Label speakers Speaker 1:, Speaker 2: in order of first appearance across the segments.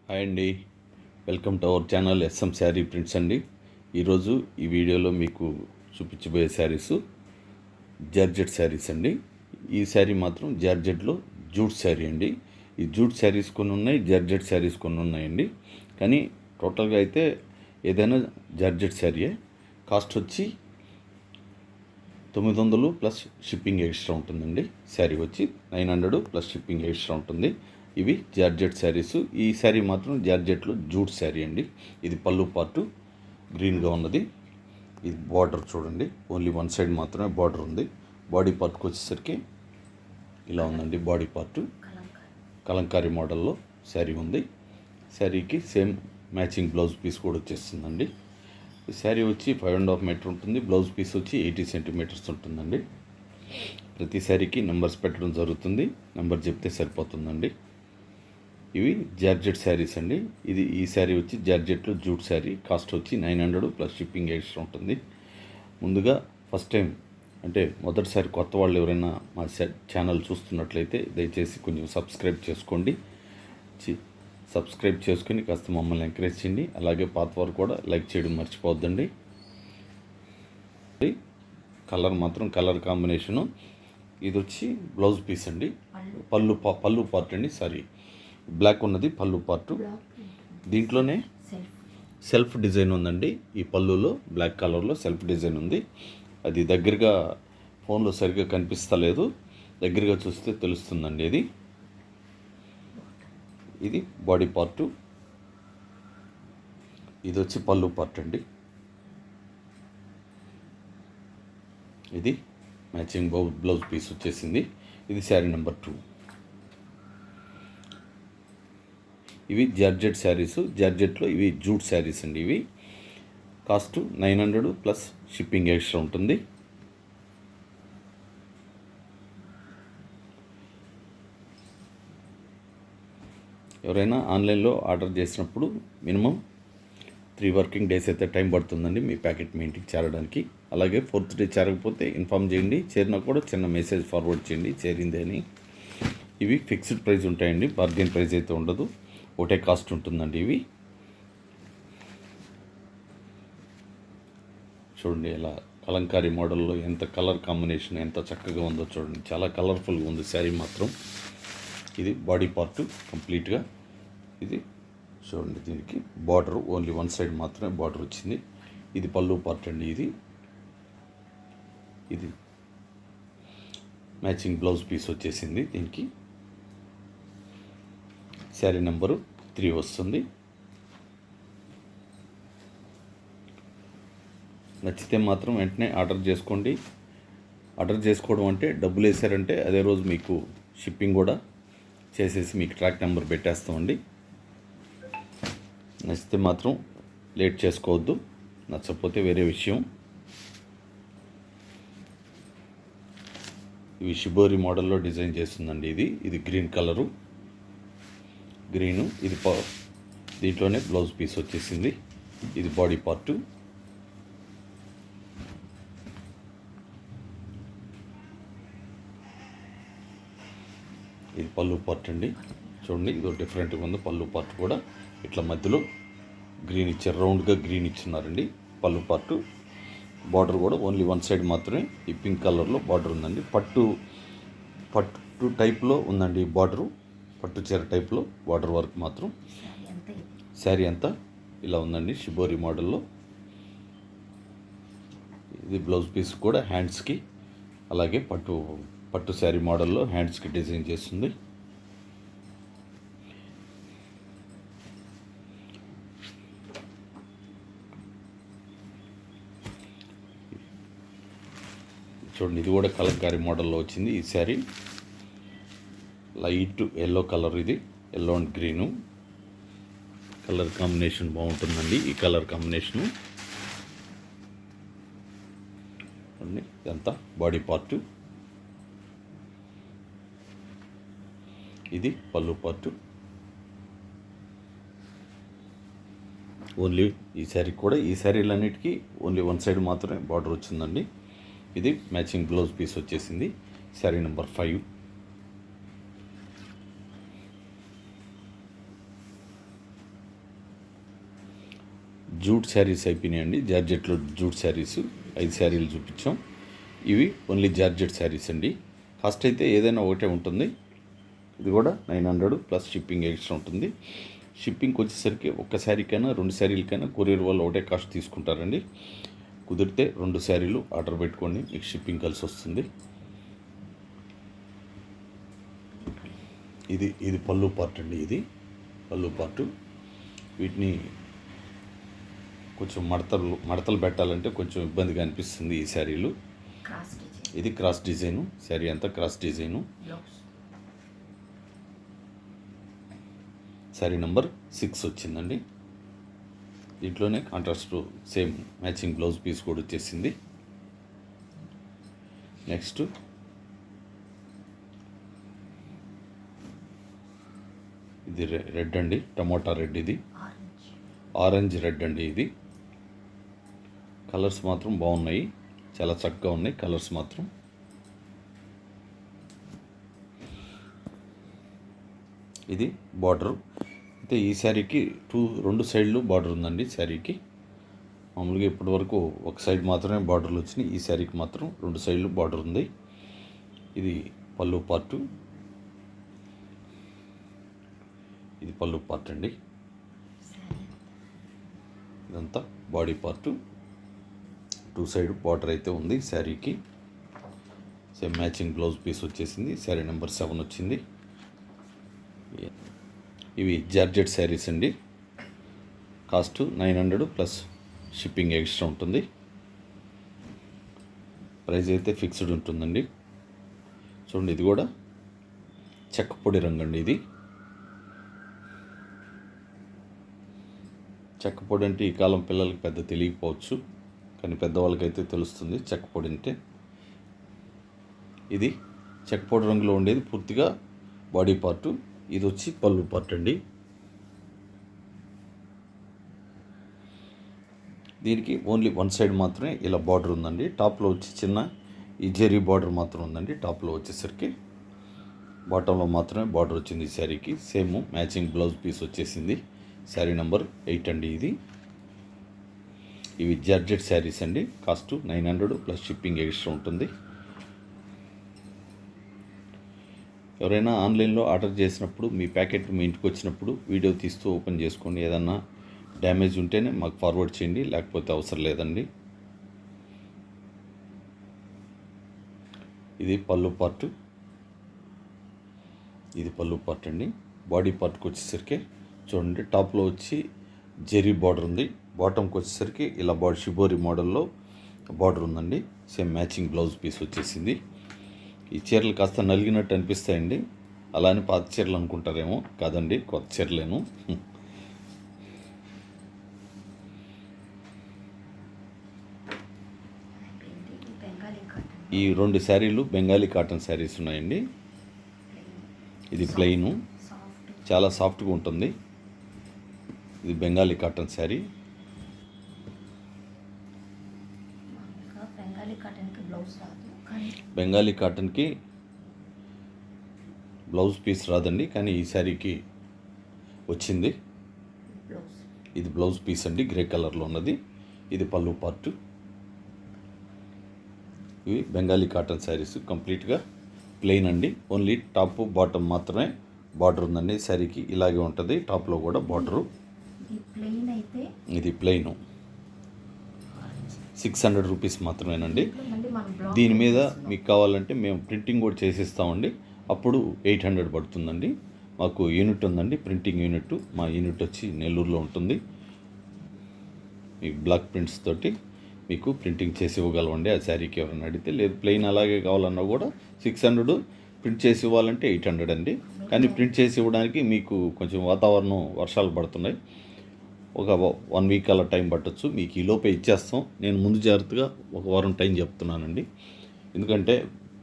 Speaker 1: Hi అండి, welcome to our channel S M sari prints అండి. ఈరోజు ఈ వీడియోలో మీకు చూపించబోయే శారీస్ జార్జెట్ శారీస్ అండి. ఈ శారీ మాత్రం జార్జెట్లో జూట్ శారీ అండి. ఈ జూట్ శారీస్ కొన్ని ఉన్నాయి, జార్జెట్ శారీస్ కొన్ని ఉన్నాయండి. కానీ టోటల్గా అయితే ఏదైనా జార్జెట్ శారీయే. కాస్ట్ వచ్చి 900 ప్లస్ షిప్పింగ్ ఎక్స్ట్రా ఉంటుందండి. శారీ వచ్చి 900 ప్లస్ షిప్పింగ్ ఎక్స్ట్రా ఉంటుంది. ఇవి జార్జెట్ శారీస్. ఈ శారీ మాత్రం జార్జెట్లో జూట్ శారీ అండి. ఇది పళ్ళు పార్టు గ్రీన్గా ఉన్నది. ఇది బార్డర్ చూడండి, ఓన్లీ వన్ సైడ్ మాత్రమే బార్డర్ ఉంది. బాడీ పార్ట్కి వచ్చేసరికి ఇలా ఉందండి. బాడీ పార్టు కలంకారీ మోడల్లో శారీ ఉంది. శారీకి సేమ్ మ్యాచింగ్ బ్లౌజ్ పీస్ కూడా వచ్చేస్తుందండి. ఈ శారీ వచ్చి 5.5 మీటర్ ఉంటుంది. బ్లౌజ్ పీస్ వచ్చి 80 సెంటీమీటర్స్ ఉంటుందండి. ప్రతి శారీకి నెంబర్స్ పెట్టడం జరుగుతుంది. నెంబర్ చెప్తే సరిపోతుందండి. ఇవి జార్జెట్ శారీస్ అండి. ఈ శారీ వచ్చి జార్జెట్లో జూట్ శారీ. కాస్ట్ వచ్చి 900 ప్లస్ షిప్పింగ్ ఎక్స్ట్రా ఉంటుంది. ముందుగా ఫస్ట్ టైం అంటే మొదటిసారి కొత్త వాళ్ళు ఎవరైనా మా ఛానల్ చూస్తున్నట్లయితే దయచేసి కొంచెం సబ్స్క్రైబ్ చేసుకోండి. సబ్స్క్రైబ్ చేసుకుని కాస్త మమ్మల్ని ఎంకరేజ్ చేయండి. అలాగే పాత వారు కూడా లైక్ చేయడం మర్చిపోవద్దండి. కలర్ మాత్రం కలర్ కాంబినేషను. ఇది వచ్చి బ్లౌజ్ పీస్ అండి. పళ్ళు పార్ట్ అండి. సారీ, బ్లాక్ ఉన్నది పళ్ళు పార్టు. దీంట్లోనే సెల్ఫ్ డిజైన్ ఉందండి. ఈ పళ్ళులో బ్లాక్ కలర్లో సెల్ఫ్ డిజైన్ ఉంది. అది దగ్గరగా ఫోన్లో సరిగ్గా కనిపిస్తలేదు, దగ్గరగా చూస్తే తెలుస్తుందండి. ఇది బాడీ పార్టు. ఇది వచ్చి పళ్ళు పార్ట్ అండి. ఇది మ్యాచింగ్ బ్లౌజ్ పీస్ వచ్చేసింది. ఇది శారీ నెంబర్ 2. ఇవి జార్జెట్ శారీస్. జార్జెట్లో ఇవి జూట్ శారీస్ అండి. ఇవి కాస్ట్ 900 ప్లస్ షిప్పింగ్ ఎక్స్ట్రా ఉంటుంది. ఎవరైనా ఆన్లైన్లో ఆర్డర్ చేసినప్పుడు మినిమం 3 వర్కింగ్ డేస్ అయితే టైం పడుతుందండి మీ ప్యాకెట్ మీ ఇంటికి చేరడానికి. అలాగే 4th డే చేరకపోతే ఇన్ఫామ్ చేయండి. చేరినా కూడా చిన్న మెసేజ్ ఫార్వర్డ్ చేయండి చేరింది అని. ఇవి ఫిక్స్డ్ ప్రైస్ ఉంటాయండి, బార్గెన్ ప్రైస్ అయితే ఉండదు. ఒకటే కాస్ట్ ఉంటుందండి. ఇవి చూడండి, ఇలా కలంకారీ మోడల్లో ఎంత కలర్ కాంబినేషన్ ఎంత చక్కగా ఉందో చూడండి. చాలా కలర్ఫుల్గా ఉంది శారీ మాత్రం. ఇది బాడీ పార్ట్ కంప్లీట్గా. ఇది చూడండి, దీనికి బార్డర్ ఓన్లీ వన్ సైడ్ మాత్రమే బార్డర్ వచ్చింది. ఇది పళ్ళు పార్ట్ అండి. ఇది మ్యాచింగ్ బ్లౌజ్ పీస్ వచ్చేసింది. దీనికి శారీ నెంబరు 3 వస్తుంది. నచ్చితే మాత్రం వెంటనే ఆర్డర్ చేసుకోండి. ఆర్డర్ చేసుకోవడం అంటే డబ్బులు వేసారంటే అదే రోజు మీకు షిప్పింగ్ కూడా చేసేసి మీకు ట్రాక్ నెంబర్ పెట్టేస్తామండి. నచ్చితే మాత్రం లేట్ చేసుకోవద్దు, నచ్చకపోతే వేరే విషయం. ఇవి షిబోరి మోడల్లో డిజైన్ చేస్తుందండి. ఇది గ్రీన్ కలరు, గ్రీను. ఇది దీంట్లోనే బ్లౌజ్ పీస్ వచ్చేసింది. ఇది బాడీ పార్టు. ఇది పళ్ళు పార్ట్ అండి. చూడండి, ఇది డిఫరెంట్గా ఉంది. పళ్ళు పార్ట్ కూడా ఇట్లా మధ్యలో గ్రీన్ ఇచ్చారు, రౌండ్గా గ్రీన్ ఇచ్చున్నారండి పళ్ళు పార్టు. బార్డర్ కూడా ఓన్లీ వన్ సైడ్ మాత్రమే ఈ పింక్ కలర్లో బార్డర్ ఉందండి. పట్టు టైప్లో ఉందండి బార్డరు. పట్టు చీర టైప్లో బార్డర్ వర్క్ మాత్రం. శారీ అంతా ఇలా ఉందండి షిబోరి మోడల్లో. ఇది బ్లౌజ్ పీస్ కూడా హ్యాండ్స్కి, అలాగే పట్టు శారీ మోడల్లో హ్యాండ్స్కి డిజైన్ చేస్తుంది. చూడండి, ఇది కూడా కలంకారీ మోడల్లో వచ్చింది. ఈ శారీ లైట్ ఎల్లో కలర్. ఇది yellow and green colour combination బాగుంటుందండి. ఈ కలర్ కాంబినేషను ఇదంతా బాడీ పార్టు. ఇది పళ్ళు పార్టు. ఓన్లీ ఈ శారీలన్నిటికీ ఓన్లీ వన్ సైడ్ మాత్రమే బార్డర్ వచ్చిందండి. ఇది మ్యాచింగ్ బ్లౌజ్ పీస్ వచ్చేసింది. శారీ నెంబర్ 5. జూట్ శారీస్ అయిపోయినాయండి. జార్జెట్లో జూట్ శారీస్ 5 శారీలు చూపించాం. ఇవి ఓన్లీ జార్జెట్ శారీస్ అండి. కాస్ట్ అయితే ఏదైనా ఒకటే ఉంటుంది. ఇది కూడా 900 ప్లస్ షిప్పింగ్ ఎక్స్ట్రా ఉంటుంది. షిప్పింగ్కి వచ్చేసరికి ఒక్క శారీకైనా 2 శారీలకైనా కొరియర్ వాళ్ళు ఒకటే కాస్ట్ తీసుకుంటారండి. కుదిరితే 2 శారీలు ఆర్డర్ పెట్టుకోండి, మీకు షిప్పింగ్ కలిసి వస్తుంది. ఇది పళ్ళు పార్ట్ అండి. ఇది పళ్ళు పార్టు. వీటిని కొంచెం మడతలు పెట్టాలంటే కొంచెం ఇబ్బందిగా అనిపిస్తుంది ఈ శారీలు. ఇది క్రాస్ డిజైను. శారీ అంతా క్రాస్ డిజైను. శారీ నెంబర్ 6 వచ్చిందండి. దీంట్లోనే contrast same matching blouse piece కూడా వచ్చేసింది. నెక్స్ట్ ఇది రెడ్ అండి, టమోటా రెడ్. ఇది ఆరెంజ్ రెడ్ అండి. ఇది కలర్స్ మాత్రం బాగున్నాయి, చాలా చక్కగా ఉన్నాయి కలర్స్ మాత్రం. ఇది బార్డర్ అయితే ఈ శారీకి 2 సైడ్లు బార్డర్ ఉందండి. శారీకి మామూలుగా ఇప్పటి వరకు ఒక సైడ్ మాత్రమే బార్డర్లు వచ్చినాయి. ఈ శారీకి మాత్రం 2 సైడ్లు బార్డర్ ఉంది. ఇది పళ్ళు పార్టు. ఇది పళ్ళు పార్ట్ అండి. ఇదంతా బాడీ పార్టు. 2 సైడ్ బార్డర్ అయితే ఉంది శారీకి. సేమ్ మ్యాచింగ్ బ్లౌజ్ పీస్ వచ్చేసింది. శారీ నెంబర్ 7 వచ్చింది. ఇవి జార్జెట్ శారీస్ అండి. కాస్ట్ 900 ప్లస్ షిప్పింగ్ ఎక్స్ట్రా ఉంటుంది. ప్రైస్ అయితే ఫిక్స్డ్ ఉంటుందండి. చూడండి, ఇది కూడా చెక్క పొడి రంగు అండి. ఇది చెక్క పొడి అంటే ఈ కాలం పిల్లలకి పెద్ద తెలియకపోవచ్చు, కానీ పెద్దవాళ్ళకైతే తెలుస్తుంది చెక్క పొడి అంటే. ఇది చెక్క పొడి రంగులో ఉండేది పూర్తిగా బాడీ పార్టు. ఇది వచ్చి పళ్ళు పార్ట్ అండి. దీనికి ఓన్లీ 1 సైడ్ మాత్రమే ఇలా బార్డర్ ఉందండి. టాప్లో వచ్చి చిన్న ఈ జెరీ బార్డర్ మాత్రం ఉందండి. టాప్లో వచ్చేసరికి బాటంలో మాత్రమే బార్డర్ వచ్చింది ఈ శారీకి. సేమ్ మ్యాచింగ్ బ్లౌజ్ పీస్ వచ్చేసింది. శారీ నెంబర్ 8 అండి. ఇవి జార్జెట్ శారీస్ అండి. కాస్ట్ 900 ప్లస్ షిప్పింగ్ ఎక్స్ట్రా ఉంటుంది. ఎవరైనా ఆన్లైన్లో ఆర్డర్ చేసినప్పుడు మీ ప్యాకెట్ మీ ఇంటికి వచ్చినప్పుడు వీడియో తీస్తూ ఓపెన్ చేసుకోండి. ఏదన్నా డ్యామేజ్ ఉంటేనే మాకు ఫార్వర్డ్ చేయండి, లేకపోతే అవసరం లేదండి. ఇది పళ్ళు పార్టు. ఇది పళ్ళు పార్ట్ అండి. బాడీ పార్ట్కి వచ్చేసరికి చూడండి, టాప్లో వచ్చి జెరీ బార్డర్ ఉంది. బాటంకి వచ్చేసరికి ఇలా షిబోరి మోడల్లో బార్డర్ ఉందండి. సేమ్ మ్యాచింగ్ బ్లౌజ్ పీస్ వచ్చేసింది. ఈ చీరలు కాస్త నలిగినట్టు అనిపిస్తాయండి. అలా అని పాత చీరలు అనుకుంటారేమో, కాదండి, కొత్త చీరలేను. ఈ 2 శారీలు బెంగాలీ కాటన్ శారీస్ ఉన్నాయండి. ఇది ప్లెయిను, చాలా సాఫ్ట్గా ఉంటుంది. ఇది బెంగాలీ కాటన్ శారీ. బెంగాలీ కాటన్కి బ్లౌజ్ పీస్ రాదండి, కానీ ఈ శారీకి వచ్చింది. ఇది బ్లౌజ్ పీస్ అండి, గ్రే కలర్లో ఉన్నది. ఇది పళ్ళు పార్టు. ఇవి బెంగాలీ కాటన్ శారీస్, కంప్లీట్గా ప్లెయిన్ అండి. ఓన్లీ టాప్ బాటమ్ మాత్రమే బార్డర్ ఉందండి. శారీకి ఇలాగే ఉంటుంది. టాప్లో కూడా బార్డరు. ఇది ప్లెయిన్ 600 రూపీస్ మాత్రమేనండి. దీని మీద మీకు కావాలంటే మేము ప్రింటింగ్ కూడా చేసిస్తామండి. అప్పుడు 800 పడుతుందండి. మాకు యూనిట్ ఉందండి, ప్రింటింగ్ యూనిట్. మా యూనిట్ వచ్చి నెల్లూరులో ఉంటుంది. మీకు బ్లాక్ ప్రింట్స్ తోటి మీకు ప్రింటింగ్ చేసి ఇవ్వగలమండి. ఆ శారీకి ఎవరైనా అడిగితే. లేదు ప్లెయిన్ అలాగే కావాలన్నా కూడా 600, ప్రింట్ చేసి ఇవ్వాలంటే 800 అండి. కానీ ప్రింట్ చేసి ఇవ్వడానికి మీకు కొంచెం వాతావరణం వర్షాలు పడుతున్నాయి, ఒక 1 వీక్ అలా టైం పట్టచ్చు. మీకు ఈ లోపే ఇచ్చేస్తాం. నేను ముందు జాగ్రత్తగా 1 వారం టైం చెప్తున్నానండి. ఎందుకంటే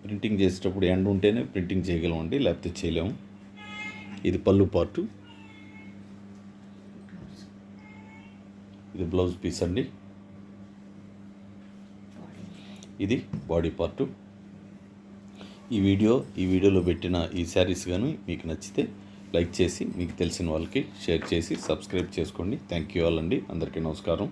Speaker 1: ప్రింటింగ్ చేసేటప్పుడు ఎండ ఉంటేనే ప్రింటింగ్ చేయగలమండి, లేకపోతే చేయలేము. ఇది పళ్ళు పార్టు. ఇది బ్లౌజ్ పీస్ అండి. ఇది బాడీ పార్టు. ఈ వీడియోలో పెట్టిన ఈ శారీస్ కానీ మీకు నచ్చితే లైక్ చేసి మీకు తెలిసిన వాళ్ళకి షేర్ చేసి సబ్స్క్రైబ్ చేసుకోండి. థ్యాంక్ యూ ఆల్ అండి. అందరికీ నమస్కారం.